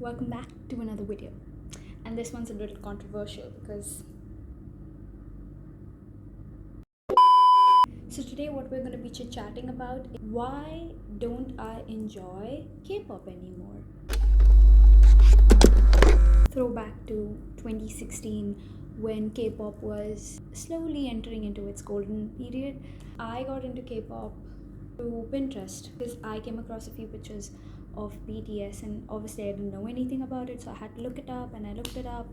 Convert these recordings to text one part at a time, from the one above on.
welcome back to another video. And this one's a little controversial because today what we're going to be chit-chatting about is why don't I enjoy K-pop anymore. Throwback to 2016 when K-pop was slowly entering into its golden period. I got into K-pop through Pinterest because I came across a few pictures of BTS, and obviously I didn't know anything about it, so I had to look it up, and I looked it up,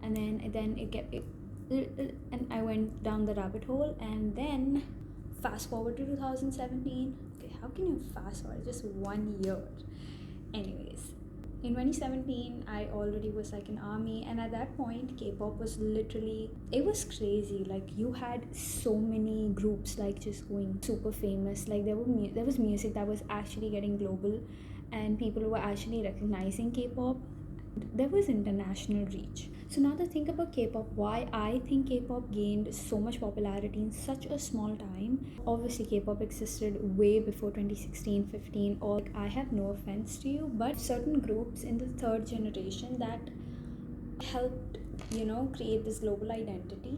and then and I went down the rabbit hole. And then fast forward to 2017. Okay, how can you fast forward just 1 year? Anyways, in 2017 I already was like in army, and at that point K-pop was literally, it was crazy. Like, you had so many groups like just going super famous. Like, there was music that was actually getting global, and people were actually recognizing K-pop. There was international reach. So now to think about K-pop, why I think K-pop gained so much popularity in such a small time. Obviously K-pop existed way before 2016-15, or I have no offense to you, but certain groups in the third generation that helped, create this global identity.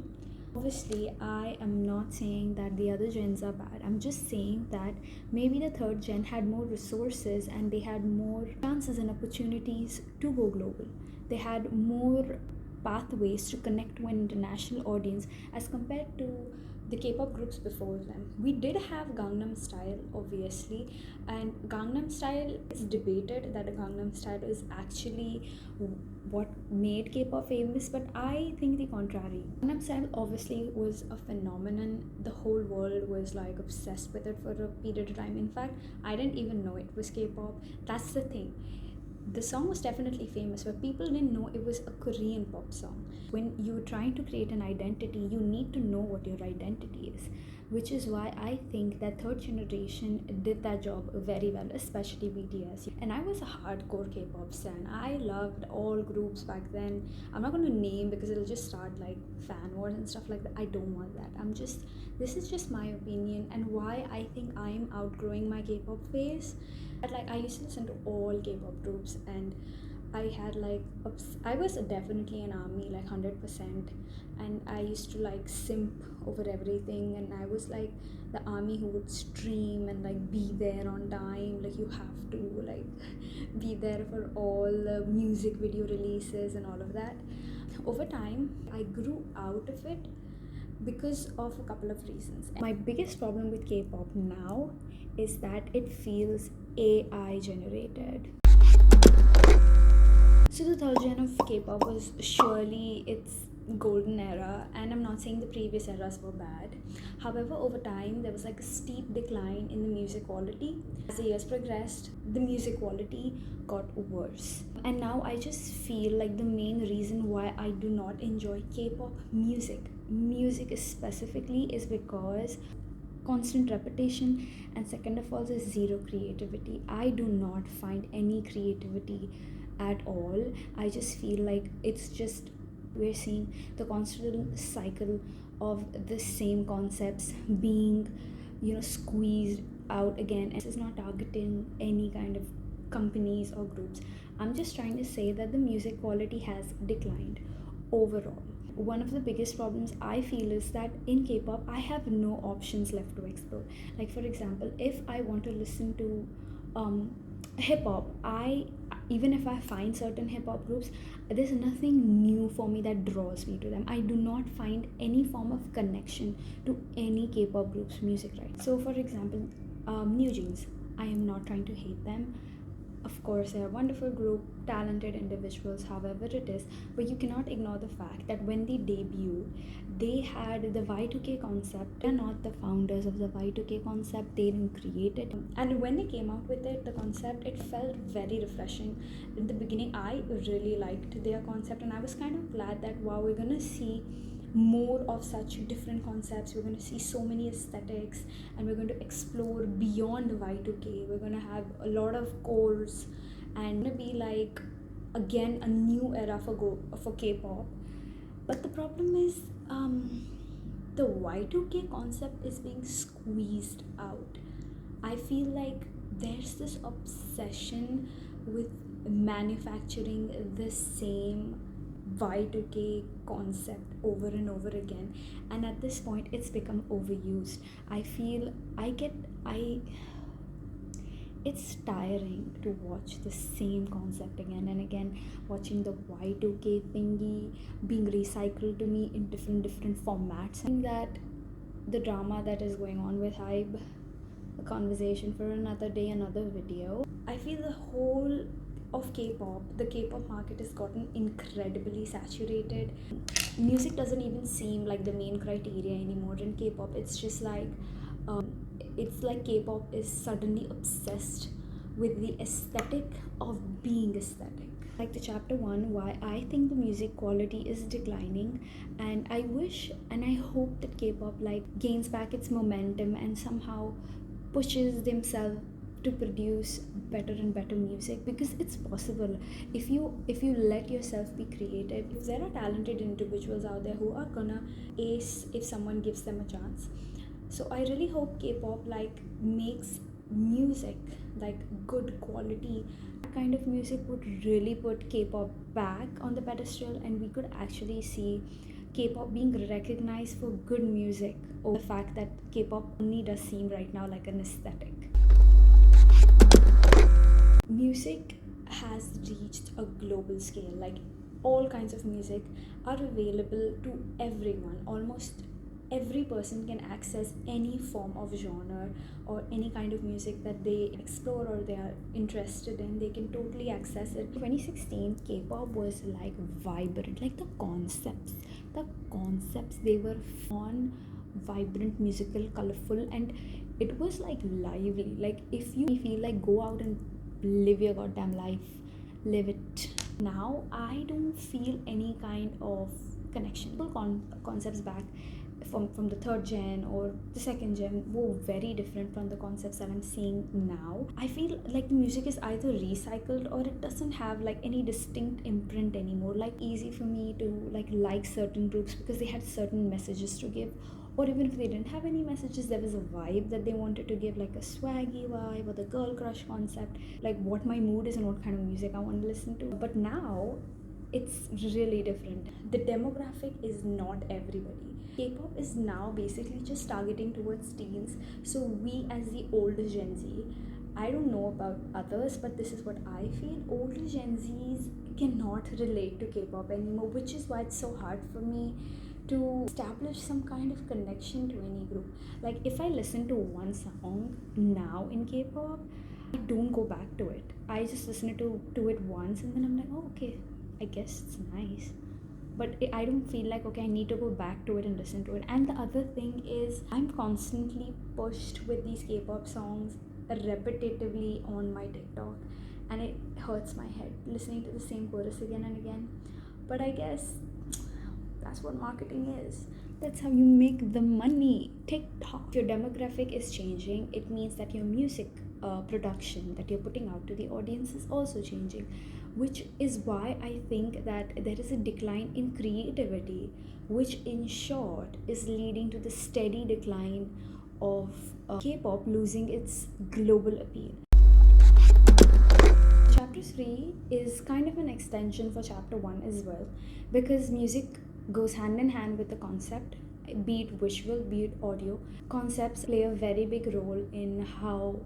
Obviously, I am not saying that the other gens are bad. I'm just saying that maybe the third gen had more resources and they had more chances and opportunities to go global. They had more pathways to connect to an international audience as compared to the K-pop groups before them. We did have Gangnam Style, obviously, and Gangnam Style is debated that Gangnam Style is actually what made K-pop famous, but I think the contrary. Gangnam Style obviously was a phenomenon. The whole world was like obsessed with it for a period of time. In fact, I didn't even know it was K-pop. That's the thing. The song was definitely famous, but people didn't know it was a Korean pop song. When you're trying to create an identity, you need to know what your identity is, which is why I think that third generation did that job very well, especially BTS. And I was a hardcore K-pop stan. I loved all groups back then. I'm not going to name because it'll just start like fan wars and stuff like that. I don't want that. This is just my opinion and why I think I'm outgrowing my K-pop phase. But like, I used to listen to all K-pop groups, and I had like I was definitely an army, like 100%, and I used to like simp over everything, and I was like the army who would stream and like be there on time. Like, you have to like be there for all the music video releases and all of that. Over time I grew out of it because of a couple of reasons. My biggest problem with K-pop now is that it feels AI generated. So the third gen of K-pop was surely its golden era, and I'm not saying the previous eras were bad. However, over time there was like a steep decline in the music quality. As the years progressed, the music quality got worse. And now I just feel like the main reason why I do not enjoy K-pop music specifically, is because constant repetition, and second of all, there's zero creativity. I do not find any creativity at all. I just feel like it's just, we're seeing the constant cycle of the same concepts being squeezed out again. And this is not targeting any kind of companies or groups. I'm just trying to say that the music quality has declined overall. One of the biggest problems I feel is that in K-pop I have no options left to explore. Like, for example, if I want to listen to hip-hop, even if I find certain hip-hop groups, there's nothing new for me that draws me to them. I do not find any form of connection to any K-pop group's music, right? So for example, New Jeans, I am not trying to hate them. Of course, they're a wonderful group, talented individuals, however it is, but you cannot ignore the fact that when they debuted, they had the Y2K concept. They're not the founders of the Y2K concept, they didn't create it. And when they came out with it, the concept, it felt very refreshing. In the beginning, I really liked their concept, and I was kind of glad that, wow, we're gonna see more of such different concepts. We're going to see so many aesthetics, and we're going to explore beyond Y2K. We're going to have a lot of cores, and going to be like, again, a new era for K-pop. But the problem is, the Y2K concept is being squeezed out. I feel like there's this obsession with manufacturing the same Y2K concept over and over again, and at this point it's become overused. I feel I it's tiring to watch the same concept again and again, watching the Y2K thingy being recycled to me in different formats. I think that the drama that is going on with hype, a conversation for another day, another video. I feel the whole of K-pop, the K-pop market has gotten incredibly saturated. Music doesn't even seem like the main criteria anymore in K-pop. It's like K-pop is suddenly obsessed with the aesthetic of being aesthetic. Like the chapter 1, why I think the music quality is declining, and I wish and I hope that K-pop like gains back its momentum and somehow pushes themselves to produce better and better music, because it's possible if you let yourself be creative. If there are talented individuals out there who are gonna ace if someone gives them a chance. So I really hope K-pop like makes music like good quality. That kind of music would really put K-pop back on the pedestal, and we could actually see K-pop being recognized for good music over the fact that K-pop only does seem right now like an aesthetic. Music has reached a global scale. Like all kinds of music are available to everyone. Almost every person can access any form of genre or any kind of music that they explore or they are interested in. They can totally access it. 2016 K-pop was like vibrant, like the concepts they were fun, vibrant, musical, colorful, and it was like lively. Like if you feel like go out and live your goddamn life, live it. Now I don't feel any kind of connection. Concepts back from the third gen or the second gen were very different from the concepts that I'm seeing now. I feel like the music is either recycled or it doesn't have like any distinct imprint anymore. Like easy for me to like certain groups because they had certain messages to give, or even if they didn't have any messages, there was a vibe that they wanted to give, like a swaggy vibe or the girl crush concept, like what my mood is and what kind of music I want to listen to. But now it's really different. The demographic is not everybody. K-pop is now basically just targeting towards teens. So we as the older Gen Z, I don't know about others, but this is what I feel. Older Gen Zs cannot relate to K-pop anymore, which is why it's so hard for me to establish some kind of connection to any group. Like if I listen to one song now in K-pop, I don't go back to it. I just listen to it once and then I'm like, oh okay, I guess it's nice. But I don't feel like okay, I need to go back to it and listen to it. And the other thing is I'm constantly pushed with these K-pop songs repetitively on my TikTok, and it hurts my head listening to the same chorus again and again. But I guess that's what marketing is. That's how you make the money. TikTok. If your demographic is changing, it means that your music production that you're putting out to the audience is also changing, which is why I think that there is a decline in creativity, which in short is leading to the steady decline of K-pop losing its global appeal. Chapter 3 is kind of an extension for chapter 1 as well, because music goes hand in hand with the concept, be it visual, be it audio. Concepts play a very big role in how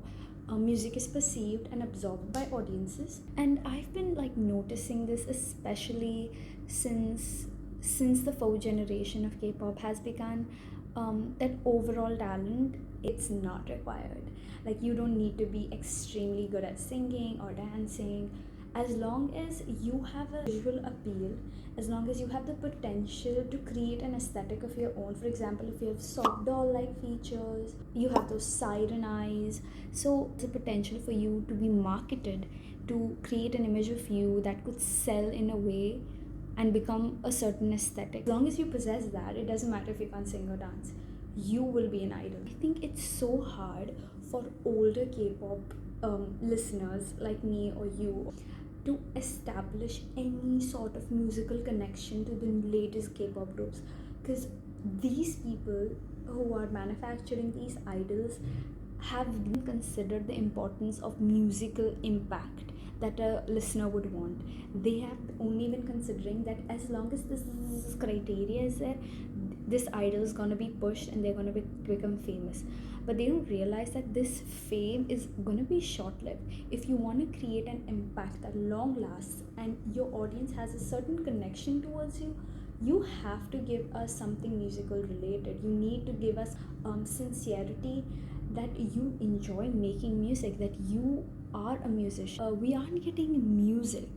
music is perceived and absorbed by audiences, and I've been like noticing this especially since the fourth generation of K-pop has begun. That overall talent, it's not required. Like you don't need to be extremely good at singing or dancing, as long as you have a visual appeal, as long as you have the potential to create an aesthetic of your own. For example, if you have soft doll like features, you have those siren eyes, so the potential for you to be marketed, to create an image of you that could sell in a way and become a certain aesthetic. As long as you possess that, it doesn't matter if you can't sing or dance, you will be an idol. I think it's so hard for older K-pop listeners like me or you to establish any sort of musical connection to the latest K-pop groups, because these people who are manufacturing these idols have considered the importance of musical impact. that a listener would want. They have only been considering that as long as this criteria is there, this idol is gonna be pushed and they're gonna become famous. But they don't realize that this fame is gonna be short-lived. If you want to create an impact that long lasts and your audience has a certain connection towards you, you have to give us something musical related. You need to give us sincerity, that you enjoy making music, that you are a musician. We aren't getting music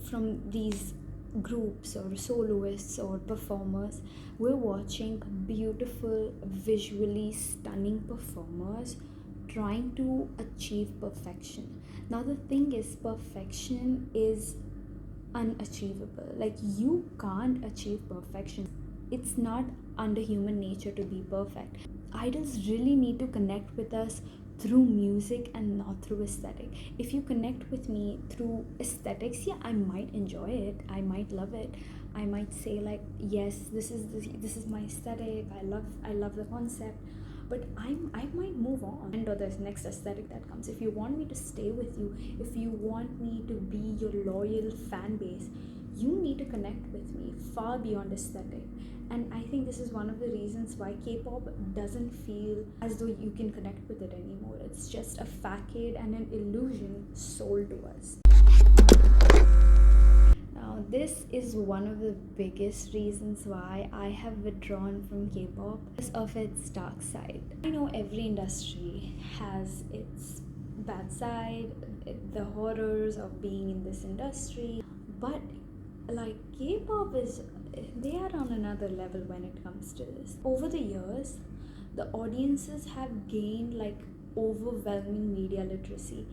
from these groups or soloists or performers. We're watching beautiful, visually stunning performers trying to achieve perfection. Now the thing is, perfection is unachievable. Like, you can't achieve perfection. It's not under human nature to be perfect. Idols really need to connect with us through music and not through aesthetic. If you connect with me through aesthetics, yeah, I might enjoy it, I might love it, I might say like, yes, this is my aesthetic, I love the concept, but I might move on and or there's next aesthetic that comes. If you want me to stay with you, if you want me to be your loyal fan base, you need to connect with me far beyond aesthetic. And I think this is one of the reasons why K-pop doesn't feel as though you can connect with it anymore. It's just a facade and an illusion sold to us. Now, this is one of the biggest reasons why I have withdrawn from K-pop, because of its dark side. I know every industry has its bad side, the horrors of being in this industry, but like K-pop is, they are on another level when it comes to this. Over the years, the audiences have gained like overwhelming media literacy.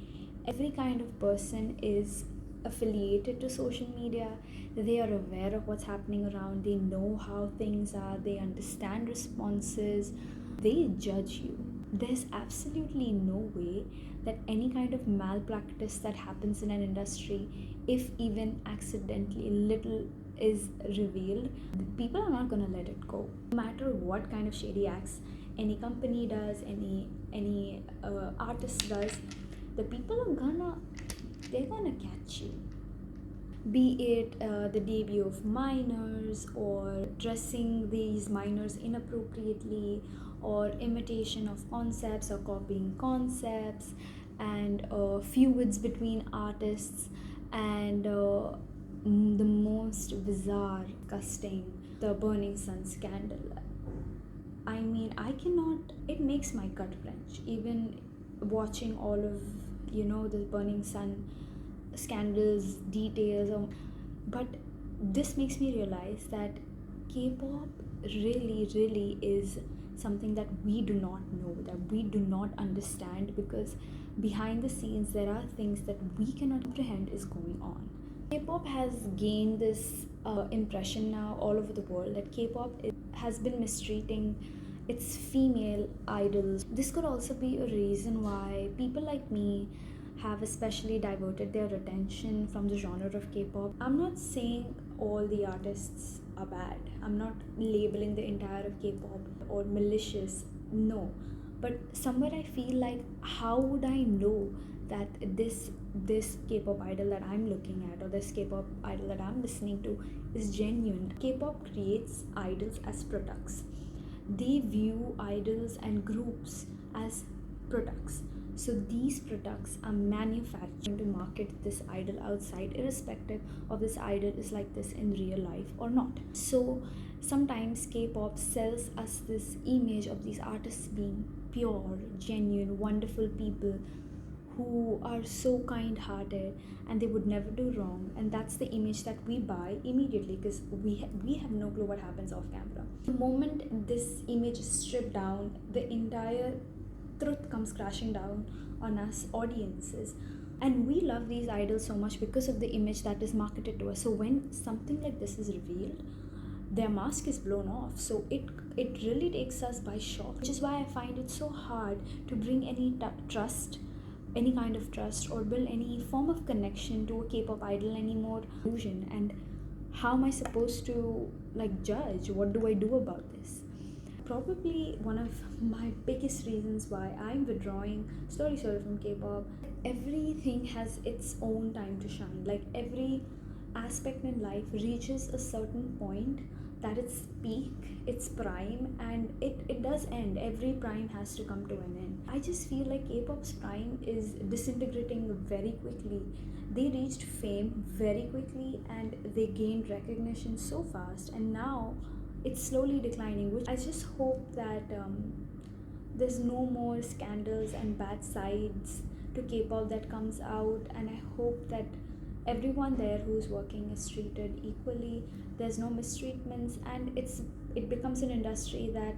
Every kind of person is affiliated to social media. They are aware of what's happening around, they know how things are, they understand responses, they judge you. There's absolutely no way that any kind of malpractice that happens in an industry, if even accidentally little is revealed, people are not gonna let it go. No matter what kind of shady acts any company does, any artist does, the people they're gonna catch you. Be it the debut of minors, or dressing these minors inappropriately, or imitation of concepts or copying concepts, and feuds between artists, and the most bizarre, disgusting, the Burning Sun scandal. I mean, I cannot, it makes my gut wrench even watching all of, the Burning Sun scandals, details. But this makes me realize that K-pop really is something that we do not know, that we do not understand, because behind the scenes there are things that we cannot comprehend is going on. K-pop has gained this impression now all over the world that K-pop has been mistreating its female idols. This could also be a reason why people like me have especially diverted their attention from the genre of K-pop. I'm not saying all the artists are bad. I'm not labeling the entire of K-pop or malicious. No. But somewhere I feel like, how would I know that this K-pop idol that I'm looking at, or this K-pop idol that I'm listening to, is genuine? K-pop creates idols as products. They view idols and groups as products. So these products are manufactured to market this idol outside, irrespective of this idol is like this in real life or not. So sometimes K-pop sells us this image of these artists being pure, genuine, wonderful people who are so kind-hearted and they would never do wrong, and that's the image that we buy immediately, because we have no clue what happens off camera. The moment this image is stripped down, the entire truth comes crashing down on us audiences, and we love these idols so much because of the image that is marketed to us. So when something like this is revealed, their mask is blown off, so it really takes us by shock, which is why I find it so hard to bring any trust, any kind of trust, or build any form of connection to a K-pop idol anymore. Illusion. And how am I supposed to judge? What do I do about this? Probably one of my biggest reasons why I'm withdrawing slowly from K-pop. everything has its own time to shine. Like every aspect in life reaches a certain point that its peak, its prime, and it does end. Every prime has to come to an end. I just feel like K-pop's prime is disintegrating very quickly. They reached fame very quickly and they gained recognition so fast, and now it's slowly declining, which I just hope that there's no more scandals and bad sides to K-pop that comes out, and I hope that everyone there who's working is treated equally. There's no mistreatments, and it becomes an industry that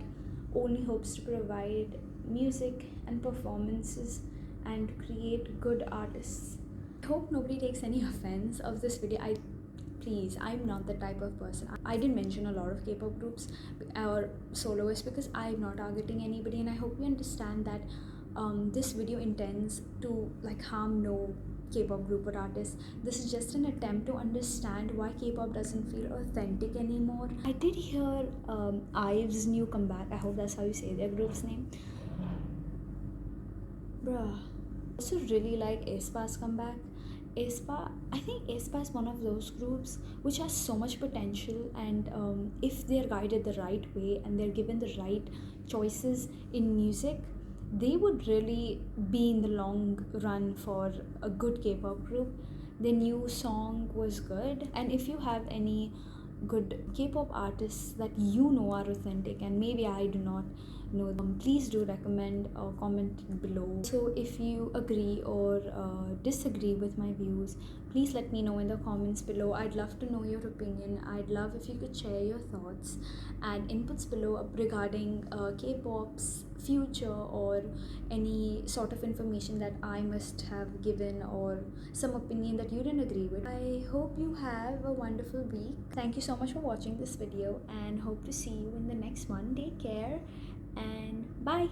only hopes to provide music and performances and create good artists. I hope nobody takes any offense of this video. Please, I'm not the type of person. I didn't mention a lot of K-pop groups or soloists because I'm not targeting anybody, and I hope you understand that this video intends to like harm no K-pop group or artist. This is just an attempt to understand why K-pop doesn't feel authentic anymore. I did hear IVE's new comeback. I hope that's how you say their group's name. Bruh. I also really like aespa's comeback. I think aespa is one of those groups which has so much potential, and if they're guided the right way and they're given the right choices in music, they would really be in the long run for a good K-pop group. The new song was good, and if you have any good K-pop artists that you know are authentic and maybe I do not know them, please do recommend or comment below. So if you agree or disagree with my views, please let me know in the comments below. I'd love to know your opinion. I'd love if you could share your thoughts and inputs below regarding K-pop's future or any sort of information that I must have given or some opinion that you didn't agree with. I hope you have a wonderful week. Thank you so much for watching this video and hope to see you in the next one. Take care and bye.